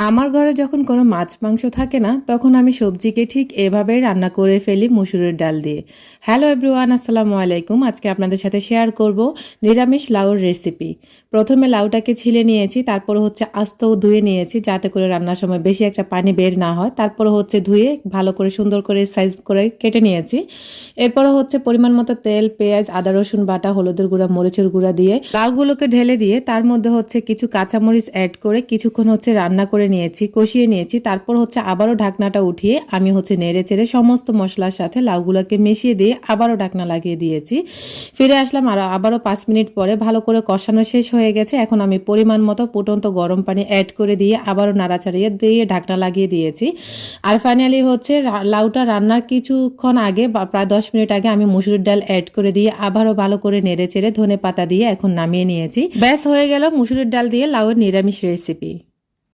আমার ঘরে যখন কোনো মাছ মাংস থাকে না তখন আমি সবজিকে ঠিক এভাবেই রান্না করে ফেলি মসুরের ডাল দিয়ে। হ্যালো এভরিওয়ান, আসসালামু আলাইকুম। আজকে আপনাদের সাথে শেয়ার করব নিরামিষ লাউর রেসিপি। প্রথমে লাউটাকে ছিলে নিয়েছি, তারপর হচ্ছে আস্ত ধুয়ে নিয়েছি যাতে করে রান্নার সময় বেশি একটা পানি বের না হয়। তারপর হচ্ছে ধুয়ে ভালো করে সুন্দর করে সাইজ করে কেটে নিয়েছি। এরপর হচ্ছে পরিমাণ মতো তেল, পেঁয়াজ, আদা রসুন বাটা, হলুদের গুঁড়া, মরিচের গুঁড়া দিয়ে লাউগুলোকে ঢেলে দিয়ে তার মধ্যে হচ্ছে কিছু কাঁচামরিচ অ্যাড করে কিছুক্ষণ হচ্ছে রান্না করে নিয়েছি, কষিয়ে নিয়েছি। তারপর হচ্ছে আবারও ঢাকনাটা উঠিয়ে আমি হচ্ছে নেড়ে চেড়ে সমস্ত মশলার সাথে লাউগুলোকে মিশিয়ে দিয়ে আবারও ঢাকনা লাগিয়ে দিয়েছি। ফিরে আসলাম আর আবারও 5 মিনিট পরে ভালো করে কষানো শেষ হয়ে গেছে। এখন আমি পরিমাণ মতো ফুটন্ত গরম পানি অ্যাড করে দিয়ে আবারও নাড়াচাড়িয়ে দিয়ে ঢাকনা লাগিয়ে দিয়েছি। আর ফাইনালি হচ্ছে লাউটা রান্নার কিছুক্ষণ আগে বা প্রায় 10 মিনিট আগে আমি মসুরের ডাল অ্যাড করে দিয়ে আবারও ভালো করে নেড়ে চেড়ে ধনে পাতা দিয়ে এখন নামিয়ে নিয়েছি। ব্যাস হয়ে গেল মসুরের ডাল দিয়ে লাউয়ের নিরামিষ রেসিপি।